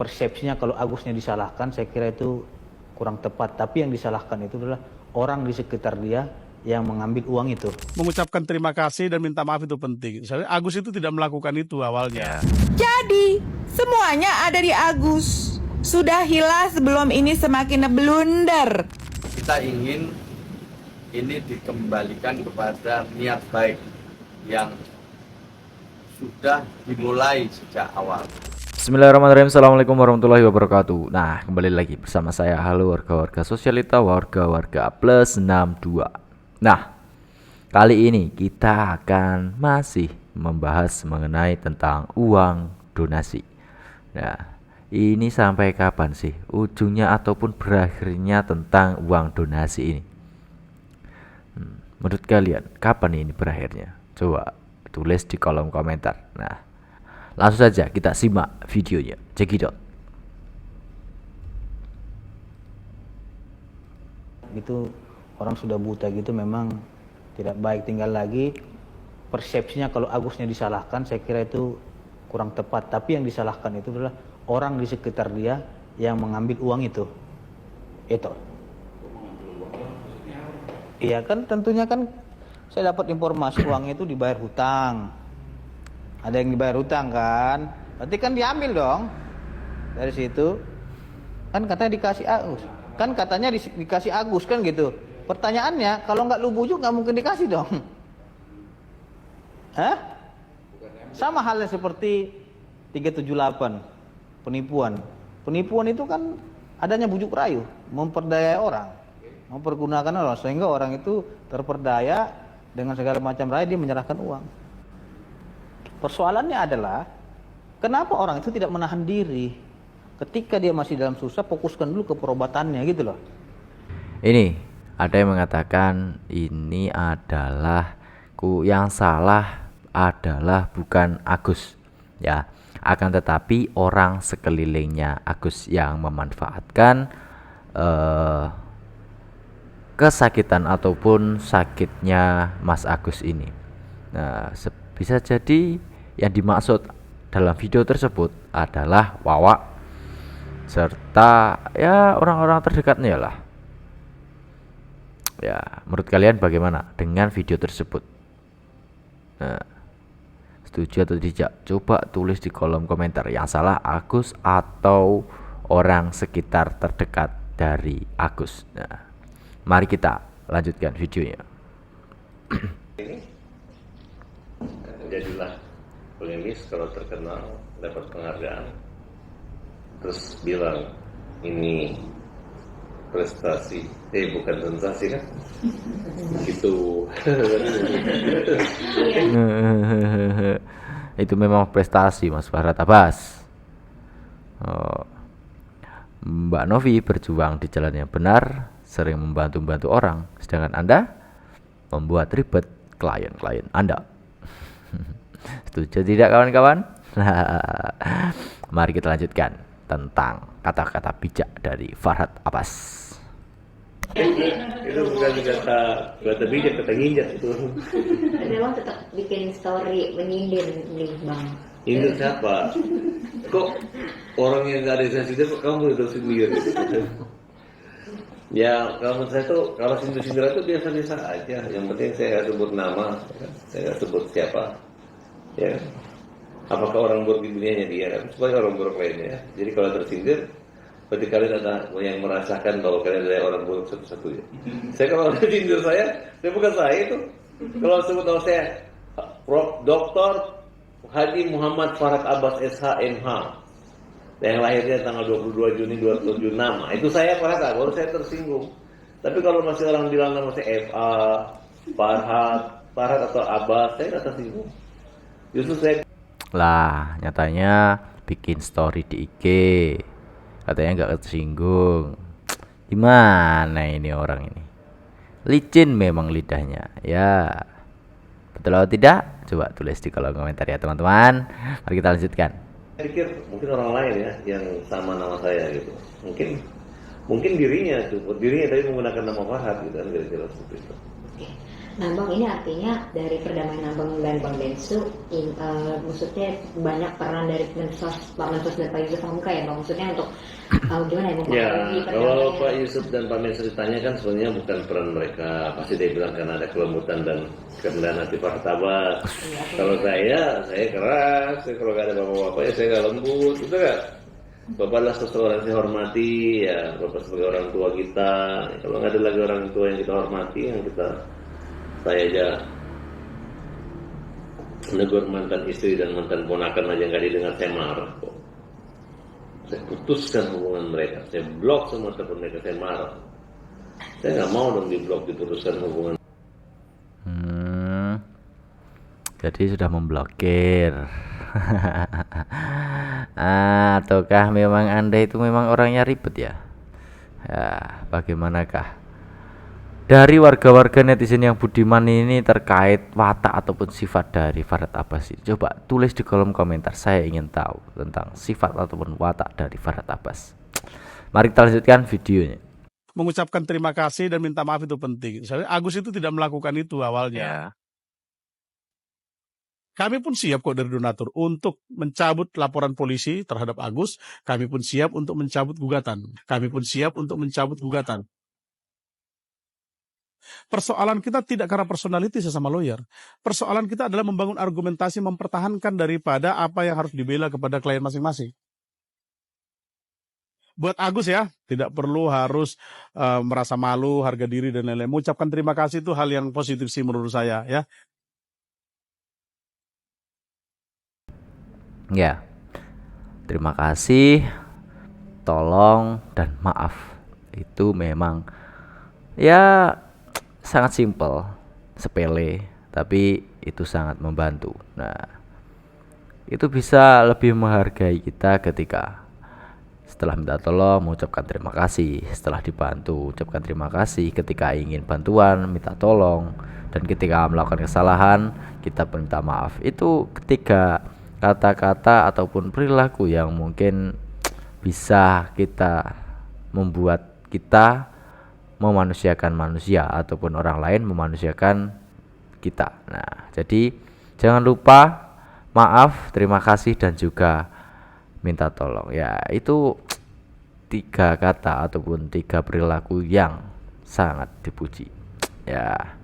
persepsinya kalau Agusnya disalahkan, saya kira itu kurang tepat. Tapi yang disalahkan itu adalah orang di sekitar dia yang mengambil uang itu. Mengucapkan terima kasih dan minta maaf itu penting. Misalnya Agus itu tidak melakukan itu awalnya. Jadi, semuanya ada di Agus. Sudah hilang sebelum ini semakin blunder. Kita ingin ini dikembalikan kepada niat baik yang sudah dimulai sejak awal. Bismillahirrahmanirrahim. Assalamualaikum warahmatullahi wabarakatuh. Nah, kembali lagi bersama saya. Halo warga-warga sosialita, warga-warga plus 62. Nah, kali ini kita akan masih membahas mengenai tentang uang donasi. Nah, ini sampai kapan sih ujungnya ataupun berakhirnya tentang uang donasi ini? Menurut kalian, kapan ini berakhirnya? Coba tulis di kolom komentar. Nah, langsung saja kita simak videonya. Cekidot. Itu orang sudah buta gitu memang tidak baik. Tinggal lagi persepsinya kalau Agusnya disalahkan, saya kira itu kurang tepat. Tapi yang disalahkan itu adalah orang di sekitar dia yang mengambil uang itu. Itu. Iya kan, tentunya kan saya dapat informasi uang itu dibayar hutang. Ada yang dibayar hutang kan? Berarti kan diambil dong dari situ. Kan katanya dikasih Agus. Kan katanya dikasih Agus kan gitu. Pertanyaannya, kalau nggak lu bujuk nggak mungkin dikasih dong. Hah? Sama halnya seperti 378 penipuan. Penipuan itu kan adanya bujuk rayu, memperdaya orang, mempergunakan orang sehingga orang itu terperdaya dengan segala macam rayu, dia menyerahkan uang. Persoalannya adalah kenapa orang itu tidak menahan diri ketika dia masih dalam susah, fokuskan dulu ke perobatannya gitu loh. Ini ada yang mengatakan ini adalah yang salah adalah bukan Agus, ya. Akan tetapi orang sekelilingnya Agus yang memanfaatkan kesakitan ataupun sakitnya Mas Agus ini. Nah, bisa jadi yang dimaksud dalam video tersebut adalah Wawa serta ya orang-orang terdekatnya lah. Ya, menurut kalian bagaimana dengan video tersebut? Nah, setuju atau tidak? Coba tulis di kolom komentar. Yang salah Agus atau orang sekitar terdekat dari Agus. Nah, mari kita lanjutkan videonya. Jadilah polemis kalau terkenal, dapat penghargaan, terus bilang ini prestasi, bukan sensasi kan? Gitu. Itu memang prestasi Mas Farhad Abbas. Mbak Novi berjuang di jalan yang benar, sering membantu orang, sedangkan Anda membuat ribet klien-klien Anda. Setuju tidak kawan-kawan? Mari kita lanjutkan tentang kata-kata bijak dari Farhad Abbas. Itu bukan kata bijak, kata nginjak itu. Memang tetap bikin story menyindir nih bang. Nyindir siapa? Kok orang yang nggak ada sensitif kok kamu itu sendiri? Ya kalau saya tuh kalau sindir-sindir itu biasa-biasa aja. Yang penting saya nggak sebut nama, saya nggak sebut siapa. Ya, apakah orang buruk di dunianya dia? Supaya orang buruk lainnya. Jadi kalau tersindir, berarti kalian ada yang merasakan bahwa kalian adalah orang buruk satu-satunya. Saya kalau tersindir saya bukan saya itu. Kalau sebut nama saya Prof. Dr. Haji Muhammad Farhad Abbas SH.MH yang lahirnya tanggal 22 Juni 2006. Itu saya Farhad, baru saya tersinggung. Tapi kalau masih orang bilang nama saya FA, Farhad atau Abbas, saya nggak tersinggung. Justru saya Lah, nyatanya bikin story di IG, katanya nggak tersinggung. Gimana ini orang ini? Licin memang lidahnya. Ya, betul atau tidak? Coba tulis di kolom komentar ya teman-teman. Mari kita lanjutkan. Saya pikir mungkin orang lain ya yang sama nama saya gitu. Mungkin dirinya tapi menggunakan nama Farhad gitu kan, kira-kira seperti itu. Nah Bang, ini artinya dari perdamaian Abang dan Bang Densu, maksudnya banyak peran dari Pak Mensos dan Pak Yusuf Hamka ya Bang, maksudnya untuk gimana ya Ya, mempengaruhi kalau Pak perdamaian. Yusuf dan Pak Mensos ditanya kan sebenarnya bukan peran mereka. Pasti dia bilang karena ada kelembutan dan kerendahan hati Pak Tabas. Kalau saya keras. Kalau nggak ada bapak-bapak ya saya nggak lembut, gitu kan? Bapak adalah seseorang yang saya hormati, ya Bapak sebagai orang tua kita. Kalau nggak ada lagi orang tua yang kita hormati, saya aja negur mantan istri dan mantan ponakan aja nggak didengar, saya marah kok. Saya putuskan hubungan mereka, saya blok semua telepon mereka, saya marah. Saya nggak mau dong diblok, diputuskan hubungan. Jadi sudah memblokir. Ataukah memang Anda itu memang orangnya ribet ya? Ya, bagaimanakah dari warga-warga netizen yang budiman ini terkait watak ataupun sifat dari Farhad Abbas? Coba tulis di kolom komentar, saya ingin tahu tentang sifat ataupun watak dari Farhad Abbas. Mari kita lanjutkan videonya. Mengucapkan terima kasih dan minta maaf itu penting. Misalnya Agus itu tidak melakukan itu awalnya. Kami pun siap kok dari donatur untuk mencabut laporan polisi terhadap Agus. Kami pun siap untuk mencabut gugatan. Persoalan kita tidak karena personality sesama lawyer. Persoalan kita adalah membangun argumentasi, mempertahankan daripada apa yang harus dibela kepada klien masing-masing. Buat Agus ya, tidak perlu harus merasa malu, harga diri dan lain-lain. Mengucapkan terima kasih itu hal yang positif sih menurut saya ya. Ya, terima kasih, tolong, dan maaf. Itu memang ya sangat simpel, sepele, tapi itu sangat membantu. Nah, itu bisa lebih menghargai kita ketika setelah minta tolong mengucapkan terima kasih, setelah dibantu ucapkan terima kasih, ketika ingin bantuan minta tolong, dan ketika melakukan kesalahan kita minta maaf. Itu ketiga kata-kata ataupun perilaku yang mungkin bisa kita membuat kita memanusiakan manusia ataupun orang lain memanusiakan kita. Nah, jadi jangan lupa maaf, terima kasih, dan juga minta tolong. Ya, itu tiga kata ataupun tiga perilaku yang sangat dipuji. Ya,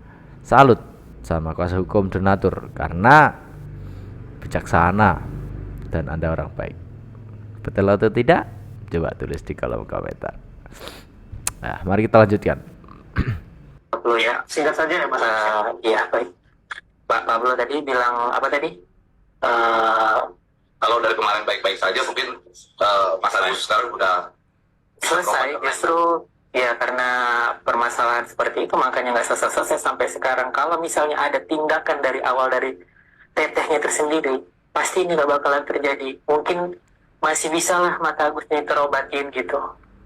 salut sama kuasa hukum donatur karena bijaksana dan Anda orang baik. Betul atau tidak? Coba tulis di kolom komentar. Nah, mari kita lanjutkan. Pablo ya, singkat saja ya Mas. Iya baik. Pak Pablo tadi bilang apa tadi? Kalau dari kemarin baik-baik saja, mungkin Mas Agus sekarang udah Selesai. Justru ya karena permasalahan seperti itu makanya nggak selesai sampai sekarang. Kalau misalnya ada tindakan dari awal dari tetehnya tersendiri, pasti ini nggak bakalan terjadi. Mungkin masih bisa lah mata Agusnya terobatin gitu.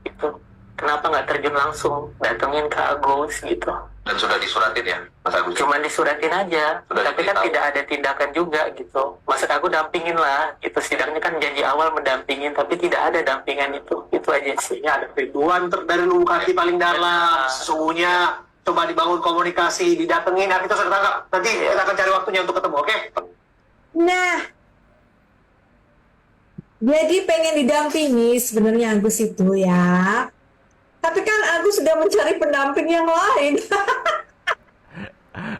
Itu kenapa nggak terjun langsung datengin ke Agus gitu? dan sudah disuratin ya, Mas Agus. Cuman disuratin aja, Sudah tapi kan diberitahu. tidak ada tindakan juga gitu. Maksud aku dampingin lah, gitu. Setidaknya kan janji awal mendampingin, tapi tidak ada dampingan itu aja sih. Ya, ada kerinduan dari lubuk hati paling dalam. Sesungguhnya coba dibangun komunikasi, didatengin. Nah, kita sudah tangkap. Nanti kita akan cari waktunya untuk ketemu, oke? Nah, jadi pengen didampingi sebenarnya Agus itu ya. Tapi kan Agus sudah mencari pendamping yang lain.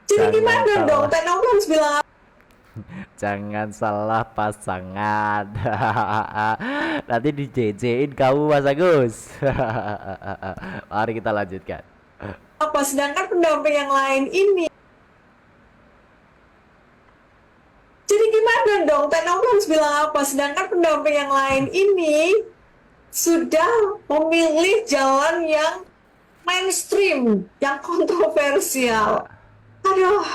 Jadi Jangan gimana salah. dong? Tenong harus bilang Jangan salah pasangan. Nanti di JJ-in kamu, Mas Agus. Mari kita lanjutkan. apa, sedangkan pendamping yang lain ini. Jadi gimana dong? Tenong harus bilang apa? Sedangkan pendamping yang lain ini sudah memilih jalan yang mainstream, yang kontroversial. Aduh.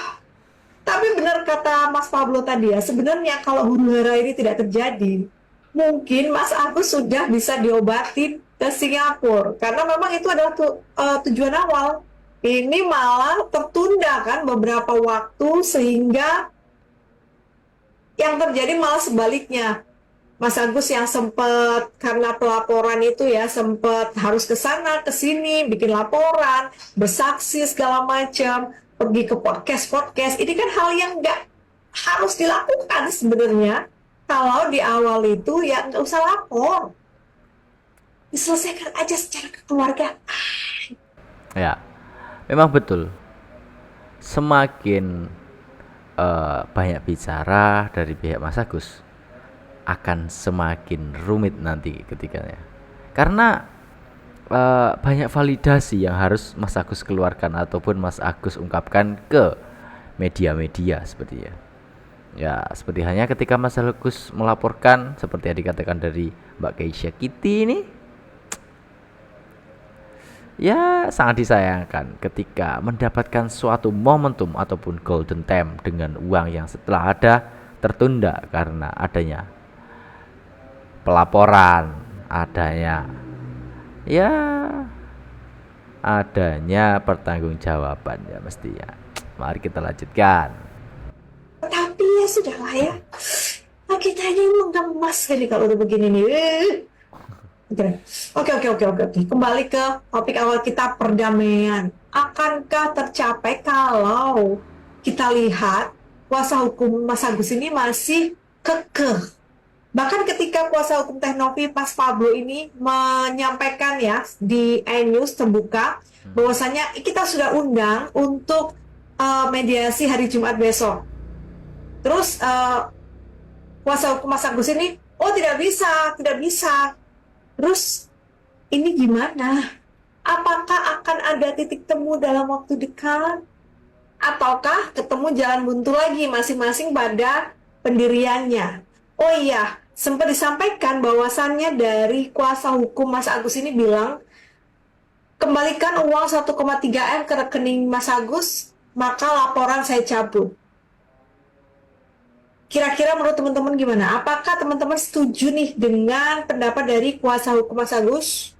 Tapi benar kata Mas Pablo tadi ya, sebenarnya kalau huru-hara ini tidak terjadi, mungkin Mas Agus sudah bisa diobati ke Singapura. Karena memang itu adalah tujuan awal. Ini malah tertunda kan beberapa waktu, sehingga yang terjadi malah sebaliknya. Mas Agus yang sempat karena pelaporan itu ya, sempat harus ke sana ke sini bikin laporan, bersaksi segala macam. pergi ke podcast. Ini kan hal yang nggak harus dilakukan sebenarnya. Kalau di awal itu ya nggak usah lapor, diselesaikan aja secara kekeluargaan. Ya, memang betul. Semakin banyak bicara dari pihak Mas Agus, akan semakin rumit nanti ketikanya. Karena banyak validasi yang harus Mas Agus keluarkan ataupun Mas Agus ungkapkan ke media-media sepertinya. Ya, seperti hanya ketika Mas Agus melaporkan seperti yang dikatakan dari Mbak Keisha Kitty ini, ya sangat disayangkan ketika mendapatkan suatu momentum ataupun golden time dengan uang yang setelah ada tertunda karena adanya pelaporan, adanya pertanggungjawaban ya mestinya. Mari kita lanjutkan. Tapi ya sudahlah ya. Nah, kita ini emang gemas kali kalau udah begini nih. Oke. Kembali ke topik awal kita, perdamaian. Akankah tercapai kalau kita lihat kuasa hukum Mas Agus ini masih kekeh? Bahkan ketika kuasa hukum Teh Novi Mas Pablo ini menyampaikan ya di iNews terbuka bahwasanya kita sudah undang untuk mediasi hari Jumat besok. Terus kuasa hukum Mas Agus ini, oh tidak bisa. Terus ini gimana? Apakah akan ada titik temu dalam waktu dekat? Ataukah ketemu jalan buntu lagi masing-masing pada pendiriannya? Oh iya, sempat disampaikan bahwasannya dari kuasa hukum Mas Agus ini bilang, kembalikan uang 1,3 M ke rekening Mas Agus, maka laporan saya cabut. Kira-kira menurut teman-teman gimana? Apakah teman-teman setuju nih dengan pendapat dari kuasa hukum Mas Agus?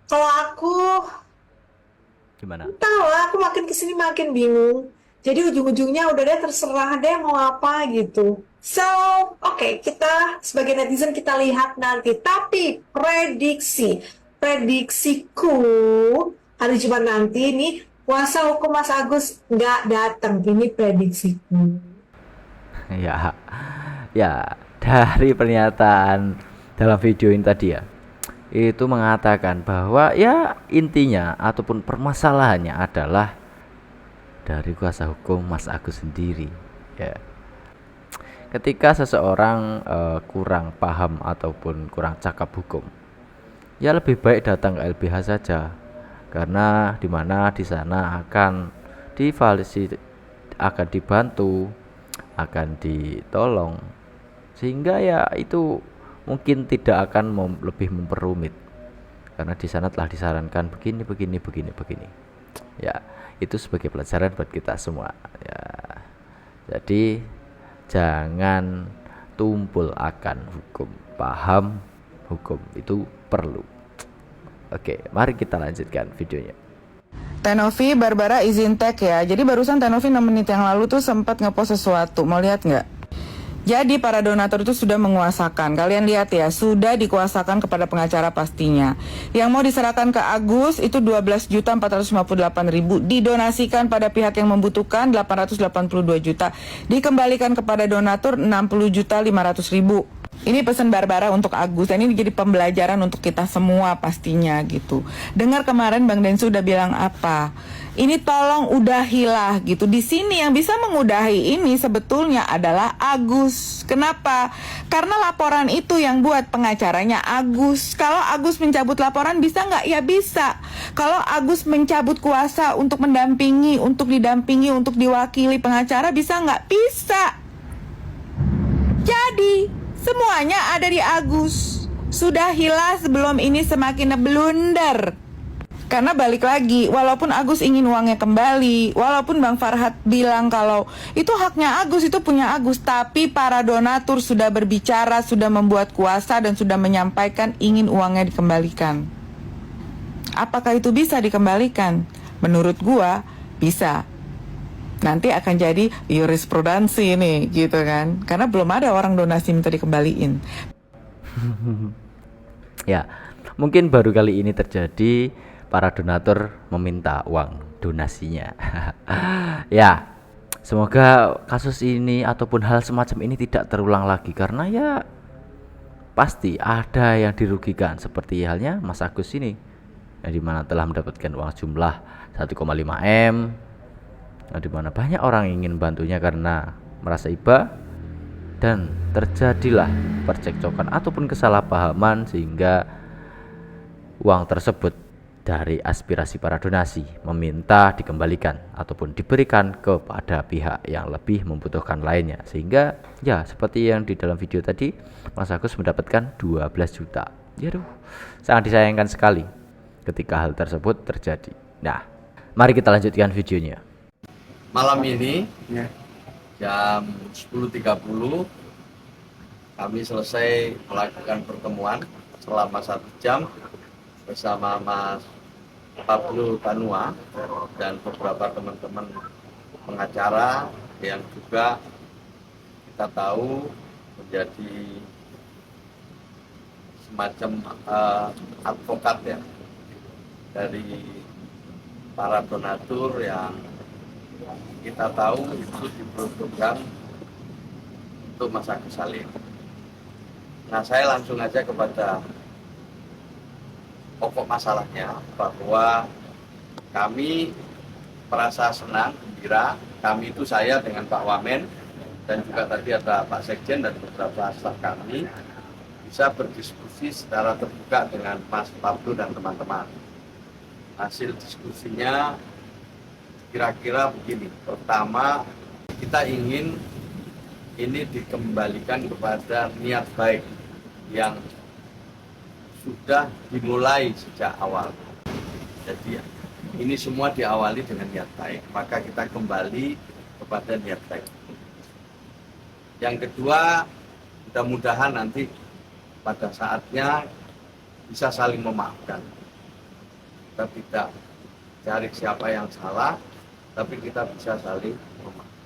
Kalau aku Gimana? tahu lah, aku makin kesini makin bingung. Jadi ujung-ujungnya udah deh terserah deh mau apa gitu. So, oke, kita sebagai netizen kita lihat nanti. Tapi prediksiku hari Jumat nanti nih kuasa hukum Mas Agus nggak datang. Ini prediksiku. Ya, dari pernyataan dalam video ini tadi ya, itu mengatakan bahwa ya intinya ataupun permasalahannya adalah dari kuasa hukum Mas Agus sendiri. Ya, ketika seseorang kurang paham ataupun kurang cakap hukum, ya lebih baik datang ke LBH saja, karena dimana di sana akan akan dibantu, akan ditolong, sehingga ya itu mungkin tidak akan lebih memperumit, karena di sana telah disarankan begini. Ya, itu sebagai pelajaran buat kita semua. Ya, jadi jangan tumpul akan hukum, paham hukum itu perlu. Oke, mari kita lanjutkan videonya. Teh Novi, Barbara izin tag ya. Jadi barusan Teh Novi 6 menit yang lalu tuh sempat ngepost sesuatu. Mau lihat nggak? Jadi para donatur itu sudah menguasakan. Kalian lihat ya, sudah dikuasakan kepada pengacara pastinya. Yang mau diserahkan ke Agus itu 12.458.000, didonasikan pada pihak yang membutuhkan 882 juta, dikembalikan kepada donatur 60.500.000. Ini pesan Barbara untuk Agus, dan ini jadi pembelajaran untuk kita semua pastinya gitu. Dengar kemarin Bang Densu udah bilang apa? Ini tolong udahilah gitu. Di sini yang bisa mengudahi ini sebetulnya adalah Agus. Kenapa? Karena laporan itu yang buat pengacaranya Agus. Kalau Agus mencabut laporan bisa nggak? Ya bisa. Kalau Agus mencabut kuasa untuk mendampingi, untuk didampingi, untuk diwakili pengacara bisa nggak? Bisa. Jadi semuanya ada di Agus. Sudahilah sebelum ini semakin blunder. Karena balik lagi, walaupun Agus ingin uangnya kembali, walaupun Bang Farhad bilang kalau itu haknya Agus, itu punya Agus, tapi para donatur sudah berbicara, sudah membuat kuasa, dan sudah menyampaikan ingin uangnya dikembalikan. Apakah itu bisa dikembalikan? Menurut gua, bisa. Nanti akan jadi jurisprudensi nih, gitu kan. Karena belum ada orang donasi minta dikembaliin. Ya, mungkin baru kali ini terjadi para donatur meminta uang donasinya. Ya, semoga kasus ini ataupun hal semacam ini tidak terulang lagi, karena ya pasti ada yang dirugikan, seperti halnya Mas Agus ini yang dimana telah mendapatkan uang jumlah 1,5 M, yang dimana banyak orang ingin bantunya karena merasa iba, dan terjadilah percekcokan ataupun kesalahpahaman sehingga uang tersebut dari aspirasi para donasi meminta dikembalikan ataupun diberikan kepada pihak yang lebih membutuhkan lainnya, sehingga ya seperti yang di dalam video tadi Mas Agus mendapatkan 12 juta. Yaduh, sangat disayangkan sekali ketika hal tersebut terjadi. Nah, mari kita lanjutkan videonya. Malam ini jam 10.30 kami selesai melakukan pertemuan selama 1 jam bersama Mas Pablo Tanua dan beberapa teman-teman pengacara yang juga kita tahu menjadi semacam advokat ya dari para donatur yang kita tahu itu diperuntukkan untuk Mas Agus Salim. Nah, saya langsung aja kepada pokok masalahnya, bahwa kami merasa senang, gembira. Kami itu saya dengan Pak Wamen dan juga tadi ada Pak Sekjen dan beberapa staf kami bisa berdiskusi secara terbuka dengan Mas Pablo dan teman-teman. Hasil diskusinya kira-kira begini. Pertama, kita ingin ini dikembalikan kepada niat baik yang sudah dimulai sejak awal. Jadi ini semua diawali dengan niat baik, maka kita kembali kepada niat baik. Yang kedua, mudah-mudahan nanti pada saatnya bisa saling memaafkan. Kita tidak cari siapa yang salah, tapi kita bisa saling memaafkan.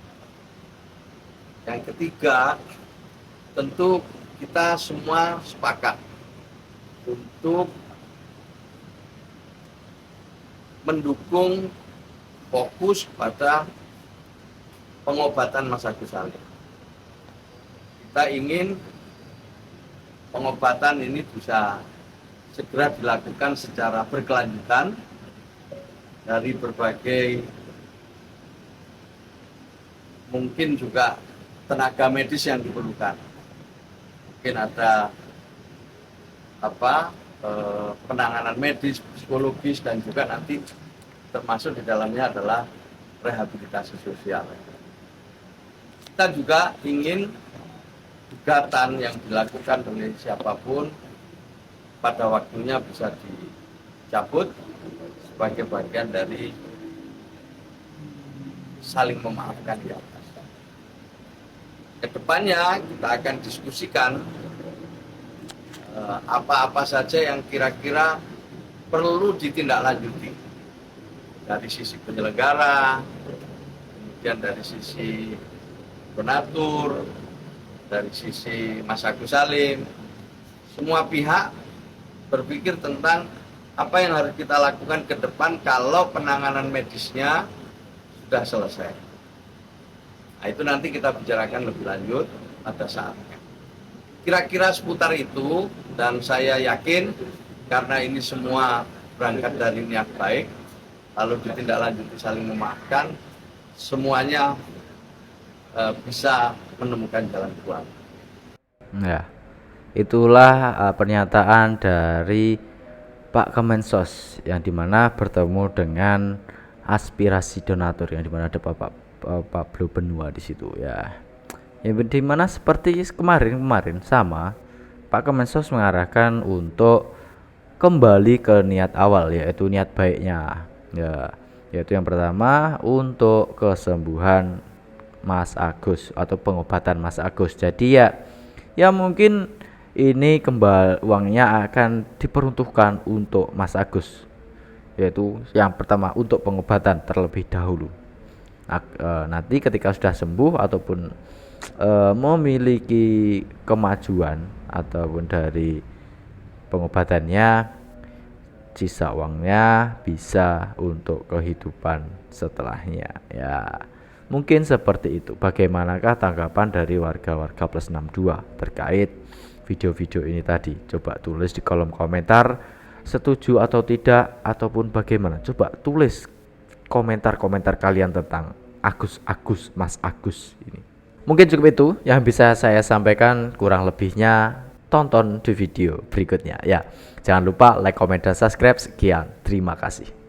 Yang ketiga, tentu kita semua sepakat untuk mendukung fokus pada pengobatan Mas Agus Salim. Kita ingin pengobatan ini bisa segera dilakukan secara berkelanjutan dari berbagai mungkin juga tenaga medis yang diperlukan. Mungkin ada penanganan medis, psikologis, dan juga nanti termasuk di dalamnya adalah rehabilitasi sosial. Kita juga ingin gugatan yang dilakukan oleh siapapun pada waktunya bisa dicabut sebagai bagian dari saling memaafkan di atas. Kedepannya kita akan diskusikan apa-apa saja yang kira-kira perlu ditindaklanjuti dari sisi penyelenggara, kemudian dari sisi donatur, dari sisi Mas Agus Salim. Semua pihak berpikir tentang apa yang harus kita lakukan ke depan kalau penanganan medisnya sudah selesai. Nah, itu nanti kita bicarakan lebih lanjut pada saatnya. Kira-kira seputar itu, dan saya yakin karena ini semua berangkat dari niat baik, lalu ditindaklanjuti saling memaafkan, semuanya bisa menemukan jalan keluar. Ya, itulah pernyataan dari Pak Kemensos yang dimana bertemu dengan aspirasi donatur, yang dimana ada Pak Pablo Benua di situ ya. Yang dimana seperti kemarin sama Pak Kemensos mengarahkan untuk kembali ke niat awal, yaitu niat baiknya ya, yaitu yang pertama untuk kesembuhan Mas Agus atau pengobatan Mas Agus. Jadi ya mungkin ini kembali uangnya akan diperuntukkan untuk Mas Agus, yaitu yang pertama untuk pengobatan terlebih dahulu. Nanti ketika sudah sembuh ataupun memiliki kemajuan ataupun dari pengobatannya, sisa uangnya bisa untuk kehidupan setelahnya. Ya, mungkin seperti itu. Bagaimanakah tanggapan dari warga-warga plus 62 terkait video-video ini tadi? Coba tulis di kolom komentar, setuju atau tidak, ataupun bagaimana. Coba tulis komentar-komentar kalian tentang Mas Agus ini. Mungkin cukup itu yang bisa saya sampaikan, kurang lebihnya tonton di video berikutnya ya. Jangan lupa like, comment, dan subscribe. Sekian, terima kasih.